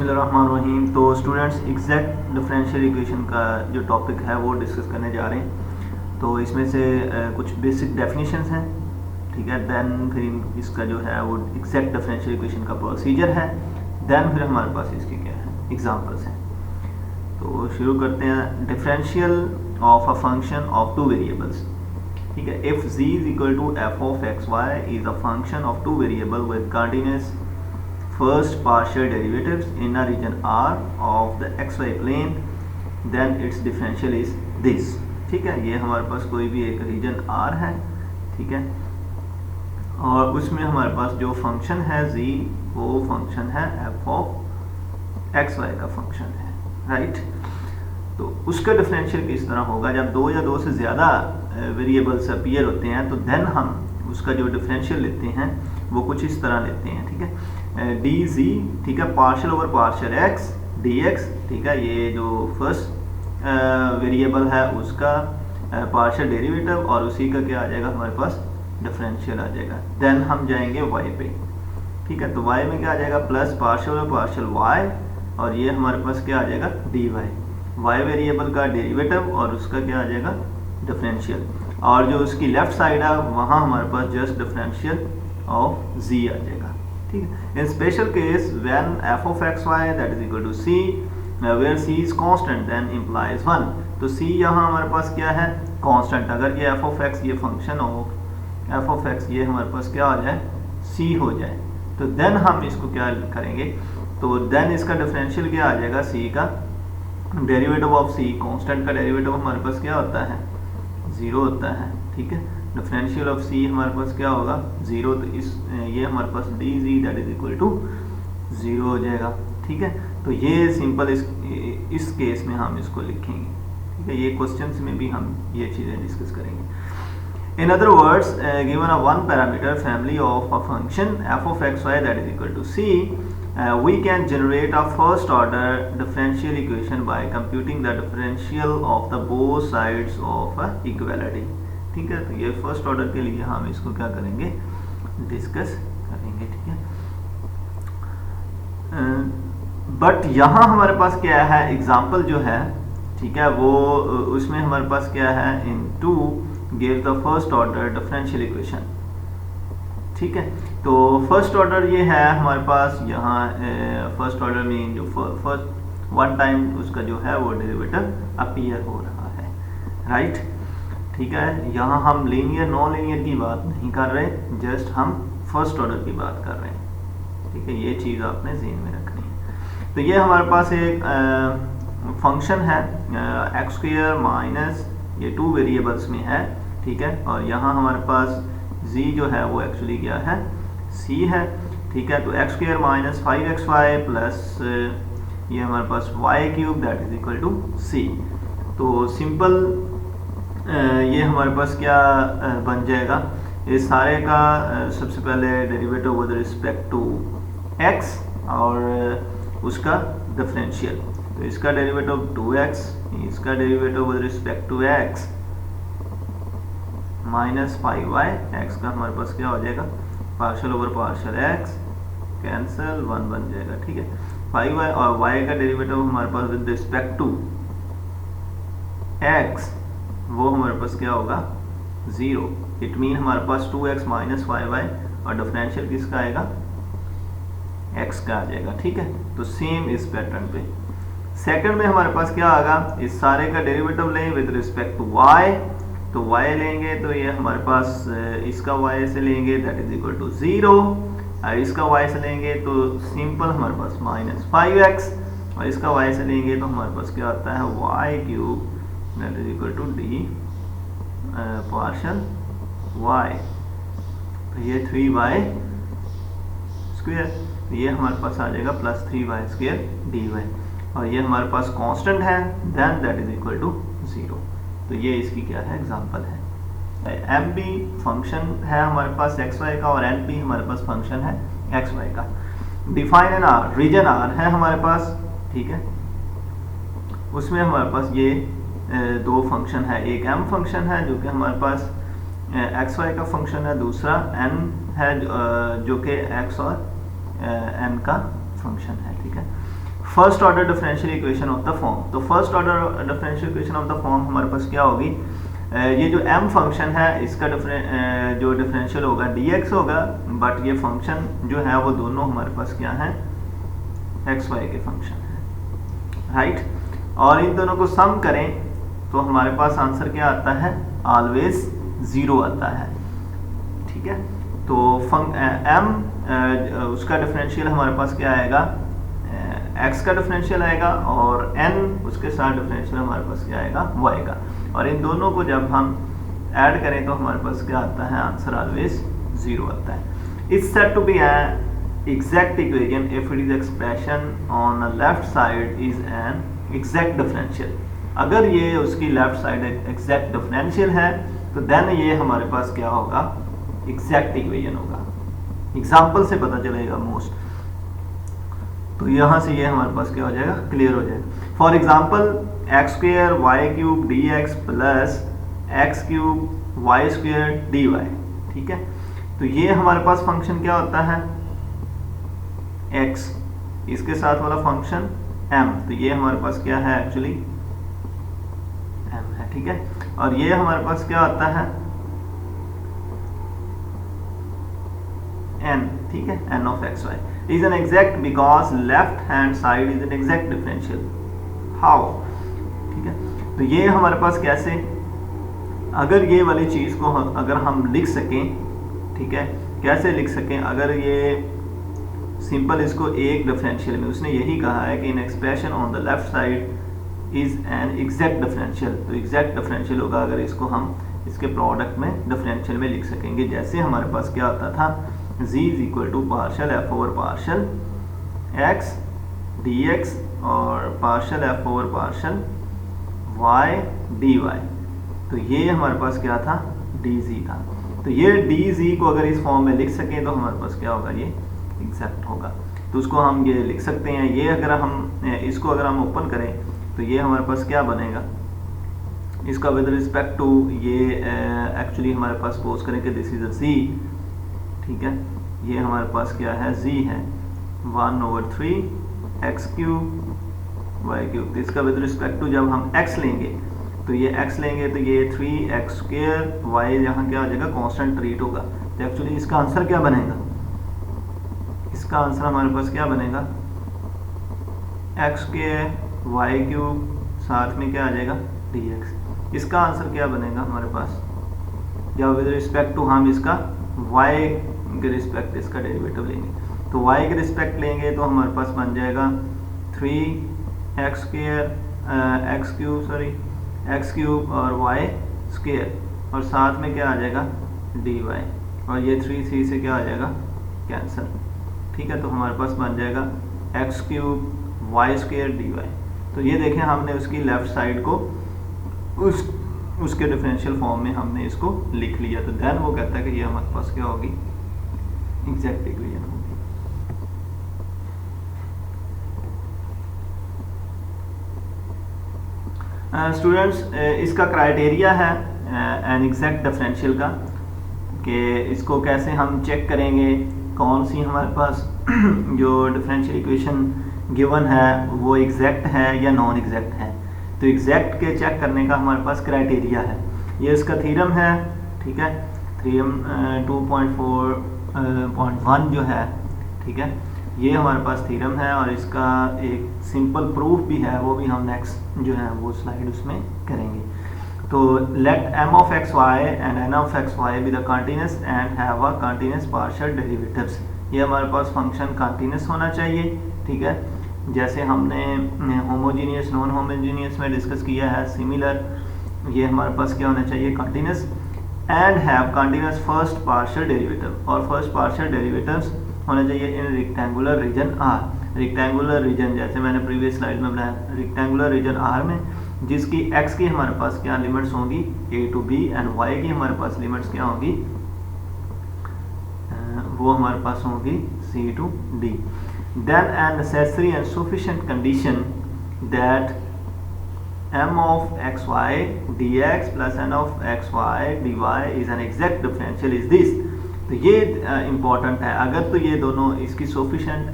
बिस्मिल्लाहिर्रहमानिर्रहीम। तो students exact differential equation का जो टॉपिक है वो डिस्कस करने जा रहे हैं। तो इसमें से कुछ बेसिक डेफिनेशंस हैं, ठीक है। देन फिर इसका जो है वो एग्जैक्ट डिफरेंशियल इक्वेशन का प्रोसीजर है। देन फिर हमारे पास इसके क्या है एग्जांपल्स हैं। तो शुरू करते हैं। Differential of a function of two variables, ठीक है। If z is equal to f of x y is a function of two variable with continuous first partial derivatives in a region R of the xy plane, then its differential is this, ठीक है। ये हमारे पास कोई भी एक reason R है, ठीक है, और उसमें हमारे पास जो फंक्शन है z वो फंक्शन है f ऑफ xy का फंक्शन है, राइट। तो उसका डिफरेंशियल किस तरह होगा? जब दो या दो से ज़्यादा वेरिएबल्स अपीयर होते हैं तो देन हम उसका जो डिफरेंशियल लेते हैं वो कुछ इस तरह लेते हैं, ठीक है। डी जी, ठीक है, partial over partial x D x, ठीक है। ये जो फर्स्ट वेरिएबल है उसका पार्शियल डेरिवेटिव और उसी का क्या आ जाएगा हमारे पास डिफरेंशियल आ जाएगा। देन हम जाएंगे वाई पे, ठीक है। तो वाई में क्या आ जाएगा plus partial over partial y और ये हमारे पास क्या आ जाएगा डी वाई वेरिएबल का डेरिवेटिव और उसका क्या आ जाएगा डिफरेंशियल। और जो उसकी लेफ्ट साइड है वहाँ हमारे पास जस्ट डिफरेंशियल ऑफ z आ जाएगा, ठीक है। In special case when f of x y that is equal to c where c is constant then implies 1, तो c यहाँ हमारे पास क्या है कांस्टेंट। अगर ये f of x ये function of f of x ये हमारे पास क्या हो जाए c हो जाए तो देन हम इसको क्या करेंगे, तो देन इसका डिफरेंशियल क्या आ जाएगा c का डेरिवेटिव ऑफ c, कांस्टेंट का डेरिवेटिव हमारे पास क्या होता है 0 होता है, ठीक है। डिफरेंशियल ऑफ c हमारे पास क्या होगा 0, तो इस ये हमारे पास d g that is equal to 0 हो जाएगा, ठीक है। तो ये सिंपल इस केस में हम इसको लिखेंगे, ठीक है। ये क्वेश्चंस में भी हम ये चीज़ें डिस्कस करेंगे। In other words given a one parameter family of a function f of x y that is equal to c, we can generate a first order differential equation by computing the differential of the both sides of a equality, ठीक है। तो ये first order के लिए हम इसको क्या करेंगे डिस्कस करेंगे, ठीक है। बट यहाँ हमारे पास क्या है एग्जाम्पल जो है, ठीक है, वो उसमें हमारे पास क्या है in to give the first order differential equation, ठीक है। तो फर्स्ट ऑर्डर ये है हमारे पास यहाँ फर्स्ट ऑर्डर में जो फर्स्ट वन टाइम उसका जो है वो डेरिवेटिव अपीयर हो रहा है, राइट, ठीक है। यहाँ हम लीनियर नॉन लीनियर की बात नहीं कर रहे, जस्ट हम फर्स्ट ऑर्डर की बात कर रहे हैं, ठीक है। ये चीज़ आपने ज़हन में रखनी है। तो ये हमारे पास एक फंक्शन है एक्स स्क्वायर माइनस ये टू वेरिएबल्स में है, ठीक है। और यहाँ हमारे पास z जो है वो एक्चुअली क्या है c है, ठीक है। तो x square minus 5xy plus ये हमारे पास y cube that is equal to c। तो सिंपल ये हमारे पास क्या बन जाएगा इस सारे का सबसे पहले derivative with respect to x और उसका डिफरेंशियल। तो इसका डेरिवेटिव 2x, इसका derivative with respect to x minus 5y, x का हमारे पास क्या हो जाएगा partial over partial x cancel 1 बन जाएगा, ठीक है। 5y और y का डेरिवेटिव हमारे पास विद रिस्पेक्ट टू x वो हमारे पास क्या होगा 0। इट मीन हमारे पास 2x माइनस 5y और डिफरेंशियल किसका आएगा x का आ जाएगा, ठीक है। तो सेम इस पैटर्न पे सेकंड में हमारे पास क्या आएगा इस सारे का डेरिवेटिव लें विद रिस्पेक्ट टू y, तो y लेंगे तो ये हमारे पास इसका y से लेंगे दैट इज इक्वल टू 0 और इसका y से लेंगे तो सिंपल हमारे पास माइनस 5x और इसका y से लेंगे तो हमारे पास क्या आता है y cube that is equal to d partial y। तो ये 3y स्क्वायर, तो ये हमारे पास आ जाएगा प्लस 3y स्क्वायर dy और ये हमारे पास कांस्टेंट है then that is equal to 0। तो ये इसकी क्या है एग्जांपल है। एम बी फंक्शन है हमारे पास एक्स वाई का और एन पी हमारे पास फंक्शन है एक्स वाई का। Define an R, region R है हमारे पास, ठीक है। उसमें हमारे पास ये दो फंक्शन है, एक एम फंक्शन है जो कि हमारे पास एक्स वाई का फंक्शन है, दूसरा एन है जो कि एक्स और एन का फंक्शन है, ठीक है। First order differential equation of the form. तो first order differential equation of the form हमारे पास क्या होगी, ये जो m फंक्शन है इसका जो डिफरेंशियल होगा dx होगा, बट ये फंक्शन जो है वो दोनों हमारे पास क्या है, xy के फंक्शन है, राइट। और इन दोनों को सम करें तो हमारे पास आंसर क्या आता है, ऑलवेज 0 आता है, ठीक है। तो m उसका डिफरेंशियल हमारे पास क्या आएगा, x का डिफरेंशियल आएगा, और n उसके साथ डिफरेंशियल हमारे पास क्या आएगा, y का। और इन दोनों को जब हम ऐड करें तो हमारे पास क्या आता है, आंसर ऑलवेज 0 आता है। It's said to be an exact equation if it is expression on the left side is an exact differential. अगर ये उसकी लेफ्ट साइड एग्जैक्ट डिफरेंशियल है तो देन ये हमारे पास क्या होगा, एग्जैक्ट इक्वेशन होगा। एग्जाम्पल से पता चलेगा मोस्ट। तो यहाँ से ये हमारे पास क्या हो जाएगा, क्लियर हो जाएगा। For example x square y cube d x plus x cube y square d y, ठीक है। तो ये हमारे पास फंक्शन क्या होता है, x, इसके साथ वाला फंक्शन m, तो ये हमारे पास क्या है, एक्चुअली m है, ठीक है। और ये हमारे पास क्या होता है, n, ठीक है, n of x y is an exact because left hand side is an exact differential. How? ठीक है। तो ये हमारे पास कैसे, अगर ये वाली चीज को अगर हम लिख सकें, ठीक है, कैसे लिख सकें, अगर ये सिंपल इसको एक डिफरेंशियल में उसने यही कहा है कि in expression on the left side is an exact differential, तो एग्जैक्ट डिफरेंशियल होगा अगर इसको हम इसके प्रोडक्ट में डिफरेंशियल में लिख सकेंगे। जैसे हमारे पास क्या होता था, z is equal to partial f over partial x dx और partial f over partial y dy। तो ये हमारे पास क्या था, dz था। तो ये dz को अगर इस फॉर्म में लिख सकें तो हमारे पास क्या होगा, ये एग्जैक्ट होगा। तो उसको हम ये लिख सकते हैं, ये अगर हम इसको अगर हम ओपन करें तो ये हमारे पास क्या बनेगा, इसका विद रिस्पेक्ट टू ये एक्चुअली हमारे पास सपोज करें कि दिस इज अ z, ठीक है, ये हमारे पास क्या है, z है 1/3 x क्यूब y क्यूब। तो इसका विद रिस्पेक्ट टू जब हम x लेंगे तो ये x लेंगे तो ये 3x स्क्वायर, y यहाँ क्या हो जाएगा, कांस्टेंट ट्रीट होगा। तो एक्चुअली इसका आंसर क्या बनेगा, इसका आंसर हमारे पास क्या बनेगा, x स्क्वायर y क्यूब साथ में क्या आ जाएगा, dx। इसका आंसर क्या बनेगा हमारे पास, जब विद रिस्पेक्ट टू हम इसका y के रिस्पेक्ट इसका डेरिवेटिव लेंगे, तो y के रिस्पेक्ट लेंगे तो हमारे पास बन जाएगा 3x स्क्वायर x क्यूब और y स्क्वायर, और साथ में क्या आ जाएगा, dy, और ये 3 से क्या आ जाएगा, कैंसिल, ठीक है। तो हमारे पास बन जाएगा x cube y square dy। तो ये देखें हमने उसकी लेफ्ट साइड को उसके डिफरेंशियल फॉर्म में हमने इसको लिख लिया। तो देन वो कहता है कि ये हमारे पास क्या होगी, एग्जैक्ट इक्वेशन होगी। स्टूडेंट्स इसका क्राइटेरिया है एन एग्जैक्ट डिफरेंशियल का, कि इसको कैसे हम चेक करेंगे कौन सी हमारे पास जो डिफरेंशियल इक्वेशन गिवन है वो एग्जैक्ट है या नॉन एग्जैक्ट है। तो एग्जैक्ट के चेक करने का हमारे पास क्राइटेरिया है, ये इसका थ्योरम है, ठीक है, थ्योरम 2.4.1 जो है, ठीक है, ये हमारे पास थ्योरम है, और इसका एक सिंपल प्रूफ भी है, वो भी हम नेक्स्ट जो है वो स्लाइड उसमें करेंगे। तो late m of xy and n of xy be the continuous and have a continuous partial derivatives। ये हमारे पास फंक्शन कंटिन्यूस होना चाहिए, ठीक है, जैसे हमने होमोजीनियस नॉन होमोजीनियस में डिस्कस किया है। सिमिलर ये हमारे पास क्या होना चाहिए, continuous, and have continuous first partial derivative, और फर्स्ट पार्शियल डेरिवेटिव्स होने चाहिए इन rectangular reason R। Rectangular reason जैसे मैंने प्रीवियस स्लाइड में बनाया, रेक्टेंगुलर रीजन R में जिसकी x की हमारे पास क्या लिमिट्स होंगी, a to b, and y की हमारे पास लिमिट्स क्या होंगी, वो हमारे पास होंगी c to d। then a necessary and sufficient condition that m of xy dx plus n of xy dy is an exact differential is this। तो तो ये इम्पॉर्टेंट है। अगर तो ये दोनों इसकी sufficient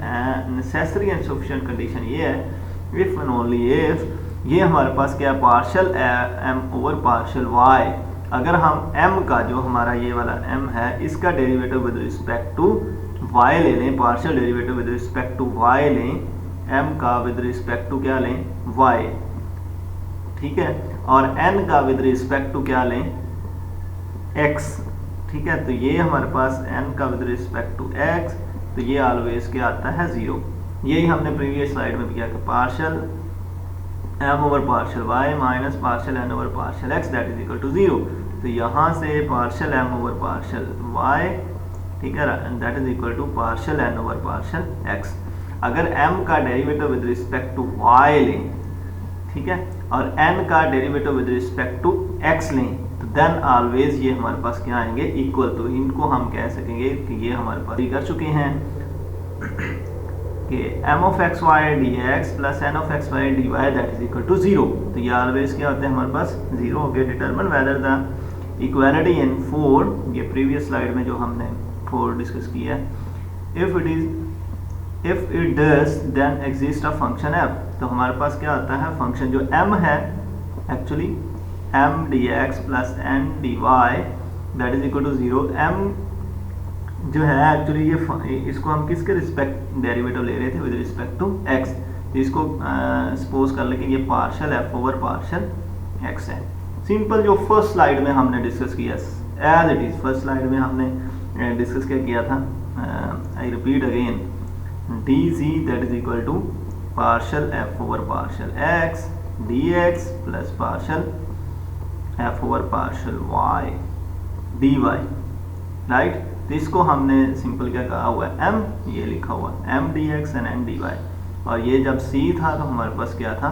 necessary and sufficient condition ये है इफ एंड ओनली इफ ये हमारे पास क्या है partial m over partial y, अगर हम m का जो हमारा ये वाला m है इसका derivative with respect to y ले लें, partial derivative with respect to y लें, m का विद रिस्पेक्ट टू क्या लें y, ठीक है, और n का विद रिस्पेक्ट टू क्या लें x, ठीक है। तो ये हमारे पास n का विद रिस्पेक्ट टू x, तो ये ऑलवेज क्या आता है 0। यही हमने प्रीवियस स्लाइड में किया कि partial m over partial y minus partial n over partial x that is equal to 0। तो यहाँ से partial m over partial y, ठीक है, that is equal to partial n over partial x। अगर m का derivative with respect to y लें, ठीक है, और n का derivative with respect to x लें, तो देन ऑलवेज ये हमारे पास क्या आएंगे इक्वल। तो इनको हम कह सकेंगे कि ये हमारे पास कर चुके हैं कि m of x y d x plus n of x y d y that is equal to 0। तो ये ऑलवेज क्या होते हैं हमारे पास 0 हो गया। Determine whether the equality in 4, ये प्रीवियस स्लाइड में जो हमने 4 डिस्कस किया है, if it does then exist a function f। तो हमारे पास क्या आता है फंक्शन जो m है actually m dx plus n dy that is equal to 0। m जो है एक्चुअली ये इसको हम किसके रिस्पेक्ट डेरिवेटिव ले रहे थे विद रिस्पेक्ट टू x, तो इसको सपोज कर ले कि ये partial f over partial x है। सिंपल जो फर्स्ट स्लाइड में हमने डिस्कस किया as it is, first slide में हमने डिस्कस क्या किया था, I repeat again, dz that is equal to partial f over partial x dx plus partial f over partial y dy, right. तो इसको हमने सिंपल क्या कहा हुआ है m, ये लिखा हुआ है m dx and n dy, और ये जब c था तो हमारे पास क्या था,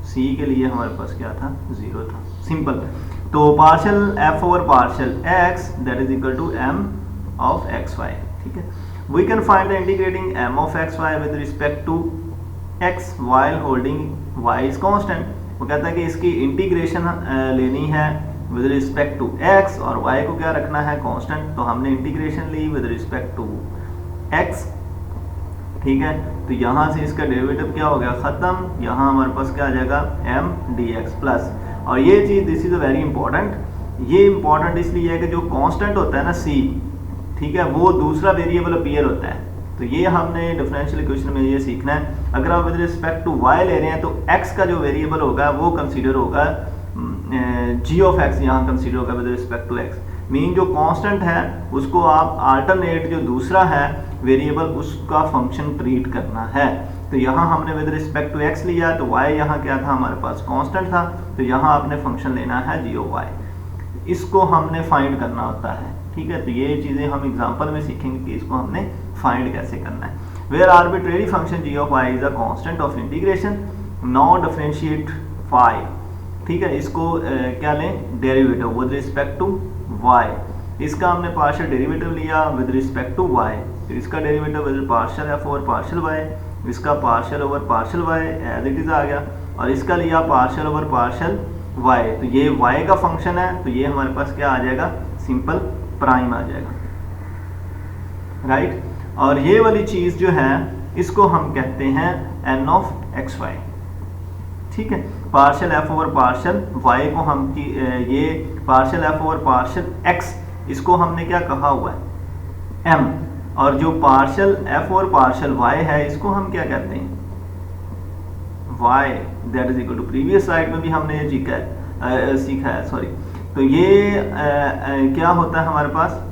c के लिए हमारे पास क्या था 0 था, सिंपल। तो partial f over partial x that is equal to m of x y, ठीक है। We can find the integrating m of x y with respect to x while holding y is constant. वो कहता है कि इसकी integration लेनी है with respect to x और y को क्या रखना है कांस्टेंट। तो हमने इंटीग्रेशन ली विद रिस्पेक्ट टू x, ठीक है। तो यहाँ से इसका डेरिवेटिव क्या हो गया खत्म, यहाँ हमारे पास क्या आ जाएगा m dx प्लस, और ये चीज़ this is a very important, ये इंपॉर्टेंट इसलिए है कि जो कांस्टेंट होता है ना c, ठीक है, वो दूसरा वेरिएबल अपीयर होता है। तो ये हमने डिफरेंशियल इक्वेशन में ये सीखना है। अगर आप विद रिस्पेक्ट टू y ले रहे हैं तो x का जो वेरिएबल होगा वो कंसीडर होगा g ऑफ x, यहाँ कंसीडर होगा with respect to x। Mean जो कांस्टेंट है उसको आप अल्टरनेट जो दूसरा है वेरिएबल उसका फंक्शन ट्रीट करना है। तो यहाँ हमने विद रिस्पेक्ट टू x लिया, तो y यहाँ क्या था हमारे पास कांस्टेंट था, तो यहाँ आपने फंक्शन लेना है g ऑफ y, इसको हमने फाइंड करना होता है, ठीक है। तो ये चीज़ें हम एग्जांपल में सीखेंगे कि इसको हमने फाइंड कैसे करना है। Where arbitrary function g of y is a constant of integration non differentiate phi, ठीक है। इसको क्या लें derivative with respect to y, इसका हमने पार्शियल डेरिवेटिव लिया विद रिस्पेक्ट टू y, तो इसका derivative with partial f over partial y, इसका partial over partial y as it is आ गया, और इसका लिया पार्शियल ओवर पार्शियल y। तो ये y का फंक्शन है, तो ये हमारे पास क्या आ जाएगा सिंपल प्राइम आ जाएगा, राइट। और ये वाली चीज़ जो है इसको हम कहते हैं n ऑफ एक्स वाई, ठीक है। Partial f over partial y को हम ये partial f over partial x, इसको हमने क्या कहा हुआ है m, और जो partial f over partial y है इसको हम क्या कहते हैं y, that is equal to previous slide में भी हमने ये सीखा है सॉरी। तो ये क्या होता है हमारे पास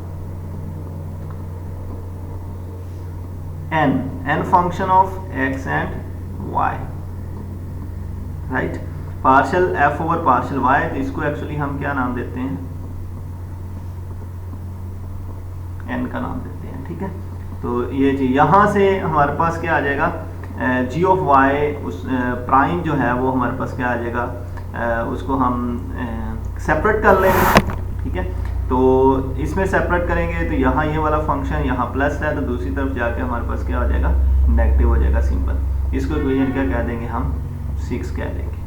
n function of x and y, right. Partial f over partial y, तो इसको एक्चुअली हम क्या नाम देते हैं n का नाम देते हैं, ठीक है। तो ये जी यहाँ से हमारे पास क्या आ जाएगा g ऑफ y, उस प्राइम जो है वो हमारे पास क्या आ जाएगा, उसको हम सेपरेट कर लेंगे, ठीक है। तो इसमें सेपरेट करेंगे तो यहाँ ये वाला फंक्शन यहाँ प्लस है, तो दूसरी तरफ जाके हमारे पास क्या हो जाएगा नेगेटिव हो जाएगा, सिंपल। इसको इक्वेशन क्या कह देंगे हम 6 कह देंगे।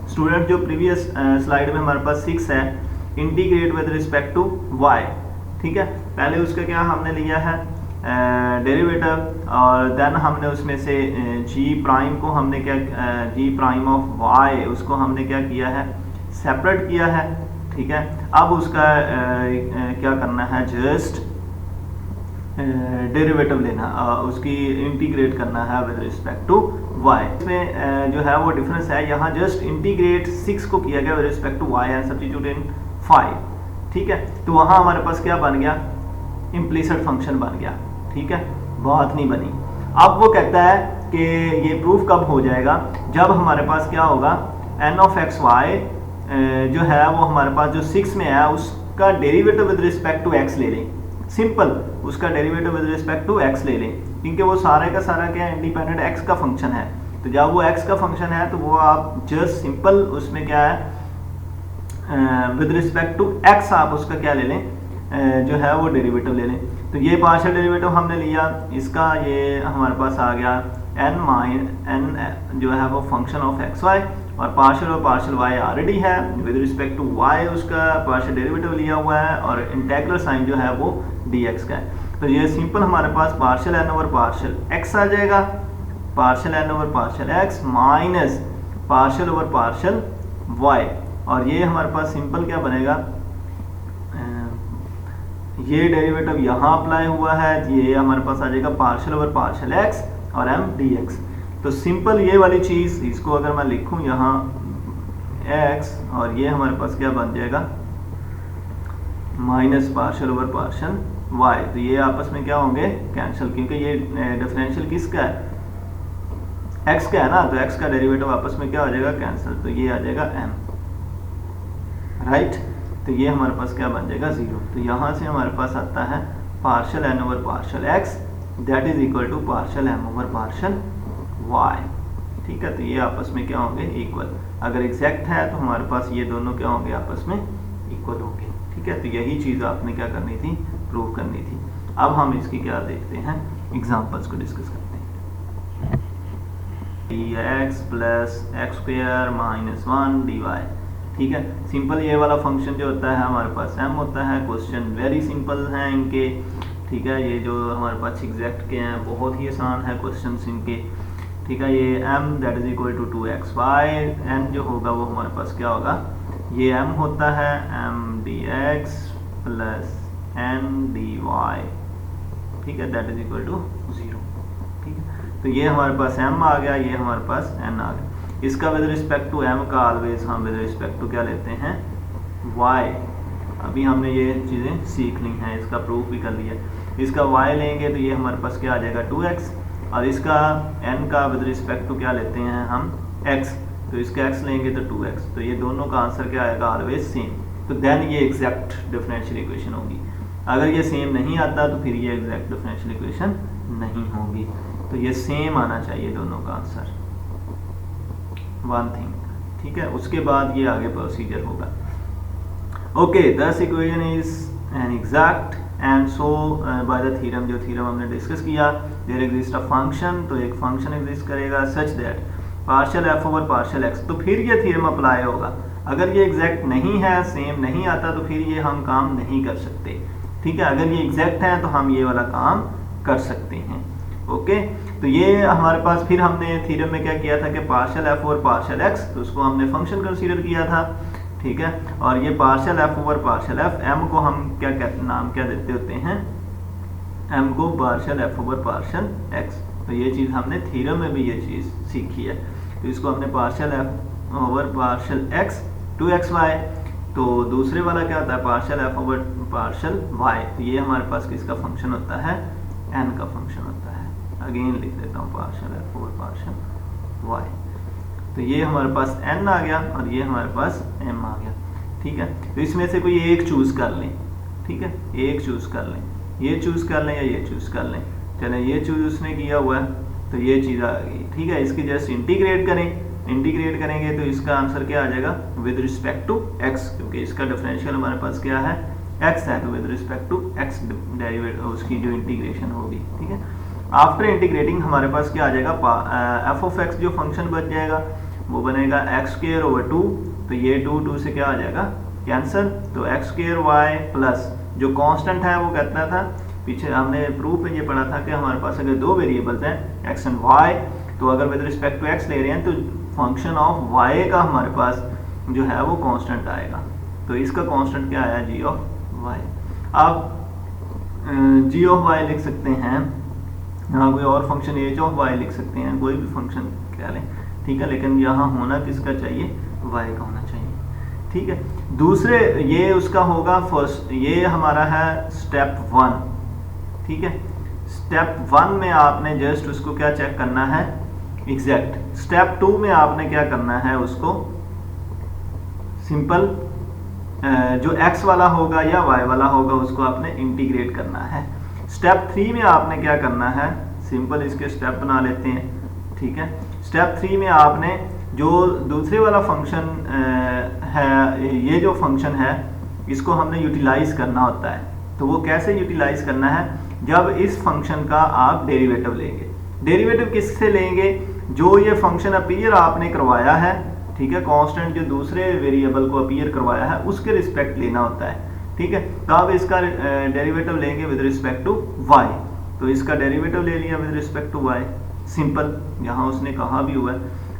स्टूडेंट जो प्रीवियस स्लाइड में हमारे पास 6 है, integrate with respect to y. ठीक है, पहले उसका क्या हमने लिया है डेरिवेटिव, और देन हमने उसमें से जी प्राइम को हमने क्या जी प्राइम ऑफ वाई उसको हमने क्या किया है सेपरेट किया है। ठीक है, अब उसका क्या करना है जस्ट डेरिवेटिव लेना, उसकी इंटीग्रेट करना है विद रिस्पेक्ट टू वाई। इसमें जो है वो डिफरेंस है, यहाँ जस्ट इंटीग्रेट 6 को किया गया with respect to y and substitute in 5। ठीक है, तो वहाँ हमारे पास क्या बन गया इम्प्लिसिट फंक्शन बन गया। ठीक है, बात नहीं बनी। अब वो कहता है कि ये प्रूफ कब हो जाएगा, जब हमारे पास क्या होगा एन ऑफ एक्स वाई जो है वो हमारे पास जो 6 में है उसका derivative with respect to x ले लें। सिंपल, उसका derivative with respect to x ले लें, क्योंकि वो सारे का सारा क्या इंडिपेंडेंट एक्स का फंक्शन है। तो जब वो एक्स का फंक्शन है तो वो आप जस्ट सिंपल उसमें क्या है विद रिस्पेक्ट टू एक्स आप उसका क्या ले लें जो है वो डेरिवेटिव ले लें। तो ये पार्शियल डेरिवेटिव हमने लिया, इसका ये हमारे पास आ गया n जो है वो फंक्शन ऑफ एक्स वाई, और पार्शियल वाई ऑलरेडी है विद रिस्पेक्ट टू वाई उसका पार्शियल डेरिवेटिव लिया हुआ है, और इंटेग्रल साइन जो है वो dx का है। तो ये सिंपल हमारे पास partial n over partial x आ जाएगा, partial n over partial x minus partial over partial y, और ये हमारे पास सिंपल क्या बनेगा ये डेरिवेटिव यहाँ अप्लाई हुआ है, ये हमारे पास आ जाएगा पार्शियल ओवर पार्शियल x और m dx। तो सिंपल ये वाली चीज़ इसको अगर मैं लिखूं यहाँ x, और ये हमारे पास क्या बन जाएगा minus partial over partial y। तो ये आपस में क्या होंगे कैंसिल, क्योंकि ये डिफरेंशियल किसका है x का है ना, तो x का डेरिवेटिव आपस में क्या हो जाएगा कैंसिल, तो ये आ जाएगा m राइट। तो ये हमारे पास क्या बन जाएगा 0। तो यहाँ से हमारे पास आता है partial n over partial x that is equal to partial m over partial y। ठीक है, तो ये आपस में क्या होंगे इक्वल, अगर एग्जैक्ट है तो हमारे पास ये दोनों क्या होंगे आपस में इक्वल होंगे। ठीक है, तो यही चीज़ आपने क्या करनी थी प्रूव करनी थी। अब हम इसकी क्या देखते हैं एग्जांपल्स को डिस्कस करते हैं। x plus x square minus 1 dy। ठीक है, सिंपल ये वाला फंक्शन जो होता है हमारे पास m होता है। क्वेश्चन वेरी सिंपल हैं इनके। ठीक है, ये जो हमारे पास एग्जैक्ट के हैं बहुत ही आसान है क्वेश्चन इनके। ठीक है, ये m that is equal to 2xy, n जो होगा वो हमारे पास क्या होगा ये m होता है m dx plus n dy। ठीक है, दैट इज इक्वल टू 0। ठीक है, तो ये हमारे पास m आ गया, ये हमारे पास n आ गया। इसका विद रिस्पेक्ट टू m का ऑलवेज हम विद रिस्पेक्ट टू क्या लेते हैं y। अभी हमने ये चीज़ें सीख ली हैं, इसका प्रूफ भी कर लिया। इसका y लेंगे तो ये हमारे पास क्या आ जाएगा 2x, और इसका n का विद रिस्पेक्ट टू क्या लेते हैं हम x, तो इसका x लेंगे तो 2x। तो ये दोनों का आंसर क्या आएगा ऑलवेज सेम। तो देन ये एग्जैक्ट डिफरेंशियल इक्वेशन होगी। अगर ये सेम नहीं आता तो फिर ये एग्जैक्ट डिफरेंशियल इक्वेशन नहीं होगी। तो ये सेम आना चाहिए दोनों का आंसर, वन थिंग। ठीक है, उसके बाद ये आगे प्रोसीजर होगा। ओके, दस equation is an exact and so by the theorem, जो थ्योरम हमने डिस्कस किया, देयर एग्जिस्ट अ फंक्शन, तो एक फंक्शन एग्जिस्ट करेगा such that partial f over partial x. तो फिर ये थ्योरम अप्लाई होगा। अगर ये एग्जैक्ट नहीं है, सेम नहीं आता, तो फिर ये हम काम नहीं कर सकते। ठीक है, अगर ये एग्जैक्ट है तो हम ये वाला काम कर सकते हैं। ओके, तो ये हमारे पास फिर हमने थ्योरम में क्या किया था कि partial f over partial x, तो उसको हमने फंक्शन कंसीडर किया था। ठीक है, और ये partial f over partial f, m को हम क्या नाम क्या देते होते हैं, एम को partial f over partial x. तो ये चीज़ हमने थ्योरम में भी ये चीज़ सीखी है। तो इसको हमने partial f over partial x 2xy, तो दूसरे वाला क्या होता है partial f over partial y. तो ये हमारे पास किसका फंक्शन होता है एन का फंक्शन होता है। अगेन लिख देता हूँ partial f over partial y. तो ये हमारे पास n आ गया और ये हमारे पास m आ गया। ठीक है, तो इसमें से कोई एक चूज़ कर लें। ठीक है, एक चूज़ कर लें, ये चूज़ कर लें या ये चूज़ कर लें। चलें, ये चूज़ उसने किया हुआ है तो ये चीज़ आ गई। ठीक है, इसकी जस्ट इंटीग्रेट करें, इंटीग्रेट करेंगे तो इसका आंसर क्या आ जाएगा विद रिस्पेक्ट टू x, क्योंकि इसका डिफरेंशियल हमारे पास क्या है x है, तो with respect to x derivative उसकी जो इंटीग्रेशन होगी। ठीक है, आफ्टर इंटीग्रेटिंग हमारे पास क्या आ जाएगा एफ ऑफ एक्स जो फंक्शन बच जाएगा वो बनेगा एक्स स्क्वायर ओवर 2। तो ये 2 से क्या आ जाएगा कैंसिल, तो एक्स स्क्वायर वाई प्लस जो कांस्टेंट है वो कहता था, पीछे हमने प्रूफ में ये पढ़ा था कि हमारे पास अगर दो वेरिएबल्स हैं एक्स एंड वाई, तो अगर विद रिस्पेक्ट टू एक्स ले रहे हैं तो फंक्शन ऑफ वाई का हमारे पास जो है वो कांस्टेंट आएगा। तो इसका कांस्टेंट क्या आया, जी ऑफ वाई। आप जी ऑफ वाई लिख सकते हैं, यहाँ कोई और फंक्शन एच ऑफ वाई लिख सकते हैं, कोई भी फंक्शन कह लें, ठीक है, लेकिन यहाँ होना किसका चाहिए, वाई का होना चाहिए, ठीक है। दूसरे ये उसका होगा फर्स्ट, ये हमारा है स्टेप 1, ठीक है। स्टेप 1 में आपने जस्ट उसको क्या चेक करना है, एग्जैक्ट। स्टेप 2 में आपने क्या करना है, उसको सिंपल जो x वाला होगा या y वाला होगा उसको आपने इंटीग्रेट करना है। स्टेप 3 में आपने क्या करना है, सिंपल इसके स्टेप बना लेते हैं, ठीक है। स्टेप 3 में आपने जो दूसरे वाला फंक्शन है, ये जो फंक्शन है इसको हमने यूटिलाइज करना होता है। तो वो कैसे यूटिलाइज करना है, जब इस फंक्शन का आप डेरिवेटिव लेंगे। डेरिवेटिव किससे लेंगे, जो ये फंक्शन अपीयर आपने करवाया है, ठीक है, कांस्टेंट जो दूसरे वेरिएबल को अपीयर करवाया है उसके रिस्पेक्ट लेना होता है, ठीक है। तो आप इसका डेरिवेटिव लेंगे विद रिस्पेक्ट टू y, तो इसका डेरिवेटिव ले लिया with respect to y, simple, यहाँ उसने कहा भी हुआ है,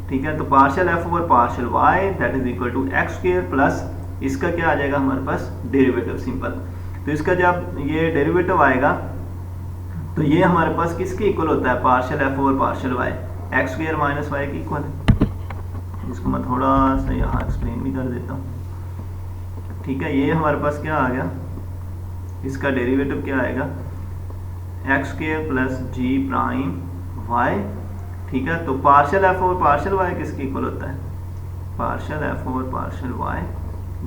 ठीक है। तो partial f over partial y that is equal to x square plus इसका क्या आ जाएगा हमारे पास, डेरिवेटिव, सिंपल। तो इसका जब ये डेरिवेटिव आएगा तो ये हमारे पास किसके इक्वल होता है, partial f over partial y, x square minus y के इक्वल है। इसको मैं थोड़ा सा यहाँ एक्सप्लेन भी कर देता हूँ, ठीक है। ये हमारे पास क्या आ गया, इसका डेरिवेटिव क्या आएगा, x square plus g prime y, ठीक है। तो partial f over partial y किसके इक्वल होता है, partial f over partial y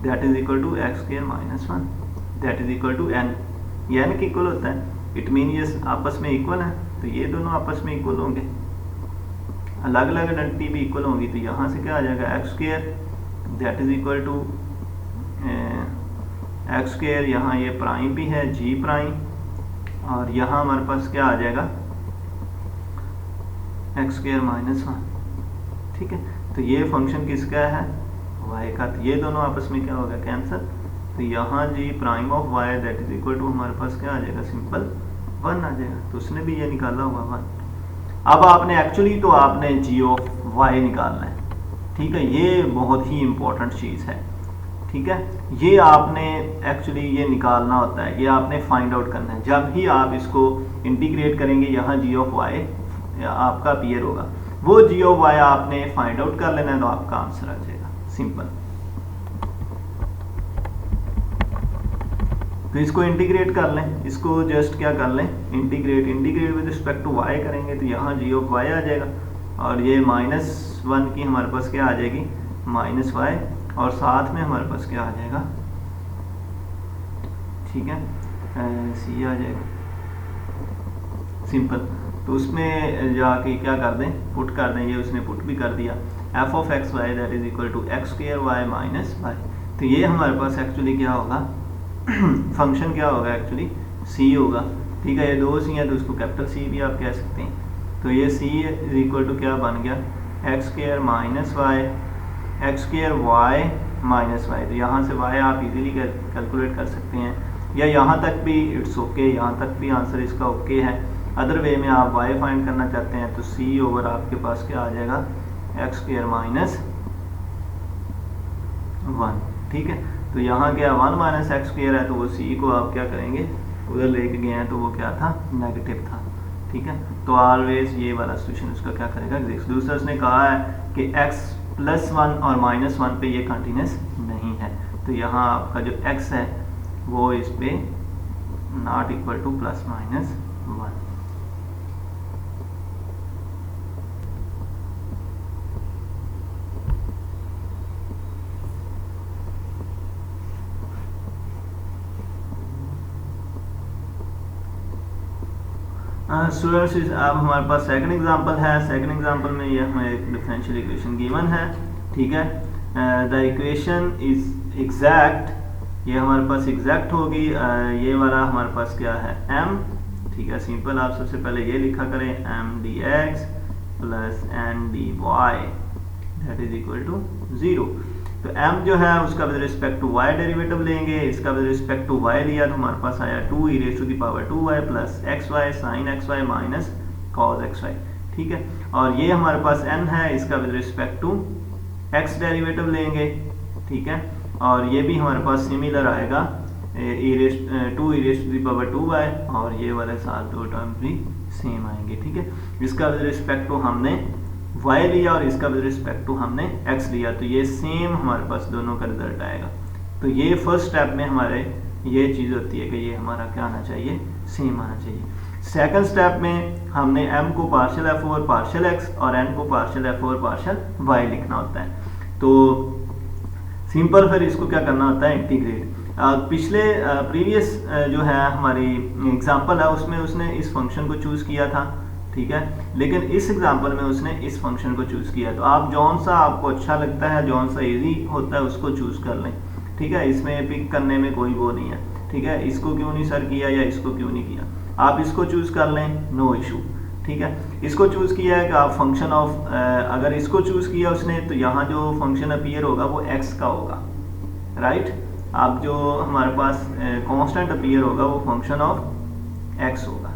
that is equal to x square minus 1 that is equal to n, ये एन के इक्वल होता है, इट मीन ये आपस में इक्वल है, तो ये दोनों आपस में इक्वल होंगे, अलग अलग आइडेंटिटी भी इक्वल होंगी, तो यहाँ से क्या आ जाएगा, x square that is equal to x square, यहाँ ये प्राइम भी है जी प्राइम, और यहाँ हमारे पास क्या आ जाएगा, एक्स स्क्वायर माइनस 1, ठीक है। तो ये फंक्शन किसका है, वाई का, तो ये दोनों आपस में क्या होगा, कैंसिल, तो यहाँ g prime of y that is equal to हमारे पास क्या आ जाएगा, सिंपल 1 आ जाएगा, तो उसने भी ये निकाला हुआ 1। अब आपने एक्चुअली तो आपने जी ऑफ वाई निकालना है, ठीक है, ये बहुत ही इंपॉर्टेंट चीज़ है, ठीक है। ये आपने एक्चुअली ये निकालना होता है, ये आपने फाइंड आउट करना है। जब भी आप इसको इंटीग्रेट करेंगे, यहाँ जी ऑफ वाई आपका अपीयर होगा, वो जी ऑफ वाई आपने फाइंड आउट कर लेना है, तो आपका आंसर आ जाएगा, सिंपल। तो इसको इंटीग्रेट कर लें, इसको जस्ट क्या कर लें, integrate with respect to y करेंगे, तो यहाँ जी ऑफ वाई आ जाएगा, और ये -1 की हमारे पास क्या आ जाएगी, माइनस वाई, और साथ में हमारे पास क्या आ जाएगा, ठीक है, सी आ जाएगा, सिंपल। तो उसमें जाके क्या कर दें, पुट कर दें, ये उसने पुट भी कर दिया, f of x y that is equal to x square y minus y. तो ये हमारे पास एक्चुअली क्या होगा, फंक्शन क्या होगा, एक्चुअली सी होगा, ठीक है। ये दो सी है तो उसको कैपिटल सी भी आप कह सकते हैं। तो ये सी इज इक्वल टू क्या बन गया, x square minus y, x square y minus y. तो यहाँ से वाई आप इजीली कैलकुलेट कर सकते हैं, या यहाँ तक भी इट्स ओके, यहाँ तक भी आंसर इसका ओके है। अदर वे में आप वाई फाइंड करना चाहते हैं तो सी ओवर आपके पास क्या आ जाएगा, एक्स स्क्वायर माइनस 1, ठीक है। तो यहाँ क्या 1 माइनस एक्स स्क्वायर है, तो वो सी को आप क्या करेंगे, उधर लेके गए हैं, तो वो क्या था, नेगेटिव था, ठीक है। तो ऑलवेज ये वाला सोल्यूशन उसका क्या करेगा, दूसरा उसने कहा है कि x +1 और -1 पे ये कंटिन्यूस नहीं है, तो यहाँ आपका जो x है वो इस पे नॉट इक्वल टू +-1। स्टूडेंट्स अब हमारे पास सेकंड एग्जांपल है। सेकंड एग्जांपल में ये हमें एक डिफरेंशियल इक्वेशन गिवन है, ठीक है। द इक्वेशन इज एग्जैक्ट, ये हमारे पास एग्जैक्ट होगी, ये वाला हमारे पास क्या है, m, ठीक है। सिंपल आप सबसे पहले ये लिखा करें, m dx + n dy that is equal to 0। तो m जो है उसका with respect to y derivative लेंगे, इसका विद रिस्पेक्ट टू y लिया तो हमारे पास आया 2e⁻²y plus xy sin xy minus cos xy, ठीक है। और ये हमारे पास n है, इसका with respect to x derivative लेंगे, ठीक है। और ये भी हमारे पास सिमिलर आएगा 2e⁻²y और ये वाले साथ दो टर्म्स भी सेम आएंगे, ठीक है। इसका विद रिस्पेक्ट टू हमने y लिया और इसका विद रिस्पेक्ट टू हमने x लिया, तो ये सेम हमारे पास दोनों का रिजल्ट आएगा। तो ये फर्स्ट स्टेप में हमारे ये चीज़ होती है कि ये हमारा क्या आना चाहिए, सेम आना चाहिए। सेकंड स्टेप में हमने m को partial f over partial x और n को partial f over partial y लिखना होता है। तो सिंपल फिर इसको क्या करना होता है, इंटीग्रेट। पिछले प्रीवियस जो है हमारी एग्जांपल है उसमें उसने इस फंक्शन को चूज़ किया था, ठीक है, लेकिन इस एग्जांपल में उसने इस फंक्शन को चूज़ किया। तो आप जौन सा आपको अच्छा लगता है, जौन सा इजी होता है उसको चूज़ कर लें, ठीक है। इसमें पिक करने में कोई वो नहीं है, ठीक है। इसको क्यों नहीं सर किया या इसको क्यों नहीं किया, आप इसको चूज़ कर लें, नो इशू, ठीक है। इसको चूज़ किया है कि आप फंक्शन ऑफ अगर इसको चूज़ किया उसने तो यहाँ जो फंक्शन अपीयर होगा वो x का होगा, राइट। अब जो हमारे पास कांस्टेंट अपीयर होगा वो फंक्शन ऑफ x होगा,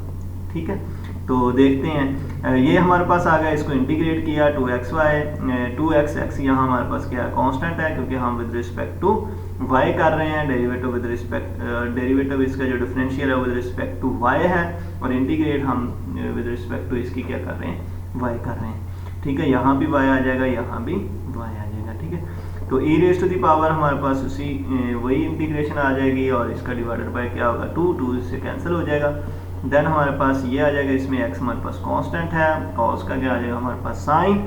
ठीक है। तो देखते हैं, ये हमारे पास आ गया, इसको इंटीग्रेट किया 2x यहाँ हमारे पास क्या है, कांस्टेंट है क्योंकि हम विद रिस्पेक्ट टू y कर रहे हैं, डेरिवेटिव विद रिस्पेक्ट डेरिवेटिव इसका जो डिफरेंशियल है विद रिस्पेक्ट टू y है, और इंटीग्रेट हम विद रिस्पेक्ट टू इसकी क्या कर रहे हैं, y कर रहे हैं, ठीक है। यहाँ भी y आ जाएगा, यहाँ भी y आ जाएगा, ठीक है। तो e⁻⁴ हमारे पास उसी वही इंटीग्रेशन आ जाएगी और इसका डिवाइडेड बाय क्या होगा 2 इससे कैंसिल हो जाएगा। देन हमारे पास ये आ जाएगा, इसमें x हमारे पास कांस्टेंट है और उसका क्या आ जाएगा हमारे पास साइन,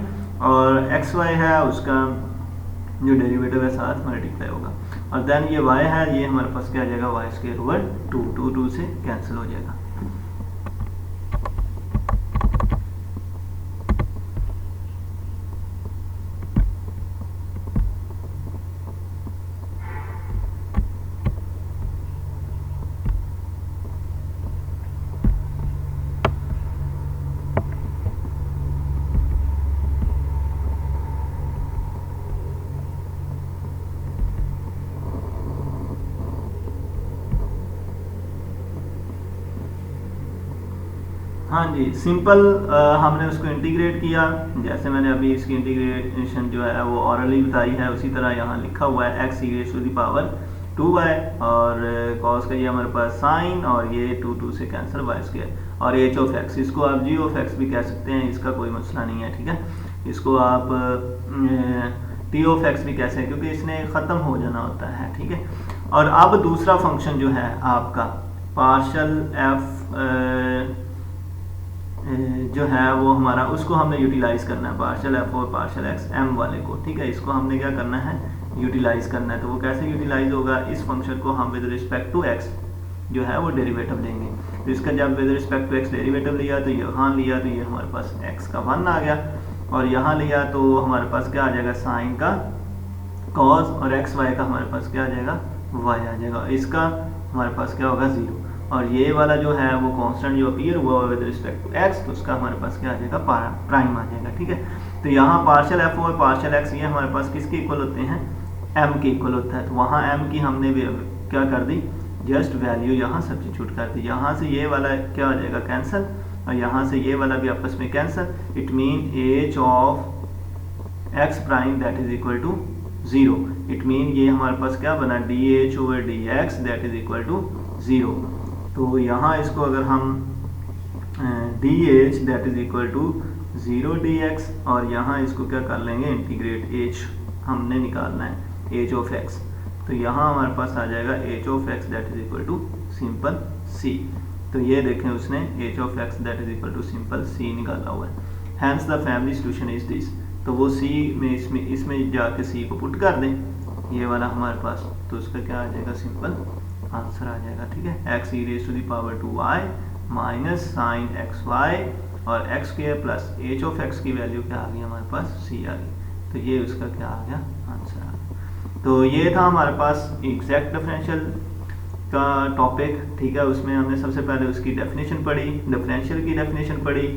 और xy है उसका जो डेरिवेटिव है साथ मल्टीप्लाई होगा, और देन ये y है, ये हमारे पास क्या आ जाएगा y² 2 से कैंसिल हो जाएगा। हाँ जी, सिंपल हमने उसको इंटीग्रेट किया, जैसे मैंने अभी इसकी इंटीग्रेशन जो है वो ऑरली बताई है, उसी तरह यहाँ लिखा हुआ है x e⁻²y और cos का ये हमारे पास साइन, और ये 2 से कैंसिल y² और h(x), इसको आप g(x) भी कह सकते हैं, इसका कोई मसला नहीं है, ठीक है। इसको आप t(x) भी कह सकते हैं क्योंकि इसने ख़त्म हो जाना होता है, ठीक है। और अब दूसरा फंक्शन जो है आपका पार्शियल f जो है वो हमारा, उसको हमने यूटिलाइज करना है, पार्शियल f और पार्शियल x m वाले को, ठीक है। इसको हमने क्या करना है, यूटिलाइज करना है। तो वो कैसे यूटिलाइज होगा, इस फंक्शन को हम विद रिस्पेक्ट टू x जो है वो डेरिवेटिव लेंगे। तो इसका जब with respect to x derivative लिया तो यहाँ लिया तो ये हमारे पास x का 1 आ गया, और यहाँ लिया तो हमारे पास क्या आ जाएगा साइन का cos, और xy का हमारे पास क्या आ जाएगा y आ जाएगा, इसका हमारे पास क्या होगा 0, और ये वाला जो है वो कांस्टेंट जो अपीयर हुआ विद रिस्पेक्ट टू x तो उसका हमारे पास क्या आ जाएगा प्राइम आ जाएगा, ठीक है। तो यहाँ पार्शियल f और पार्शियल x ये हमारे पास किसके इक्वल होते हैं, m के इक्वल होता है। तो वहाँ m की हमने क्या कर दी, जस्ट वैल्यू यहाँ सब्स्टिट्यूट कर दी, यहाँ से ये वाला क्या आ जाएगा कैंसिल, और यहाँ से ये वाला भी आपस में cancel. It mean h of x prime that is equal to 0। It mean ये हमारे पास क्या बना, dh over dx that is equal to 0। तो यहाँ इसको अगर हम dh that is equal to 0 dx, और यहाँ इसको क्या कर लेंगे इंटीग्रेट, h हमने निकालना है h ऑफ x, तो यहाँ हमारे पास आ जाएगा h of x that is equal to simple c। तो ये देखें उसने h of x that is equal to simple c निकाला हुआ है, hence the family solution is this. तो वो c में इसमें जाके c को पुट कर दें, ये वाला हमारे पास, तो उसका क्या आ जाएगा सिंपल आंसर आ जाएगा, ठीक है। x e⁻²y minus sign xy और x² plus h of x की वैल्यू क्या आ गई हमारे पास c आ गई, तो ये उसका क्या आ गया आंसर आ गया। तो ये था हमारे पास एग्जैक्ट डिफरेंशियल का टॉपिक, ठीक है। उसमें हमने सबसे पहले उसकी डेफिनेशन पढ़ी, डिफरेंशियल की डेफिनेशन पढ़ी,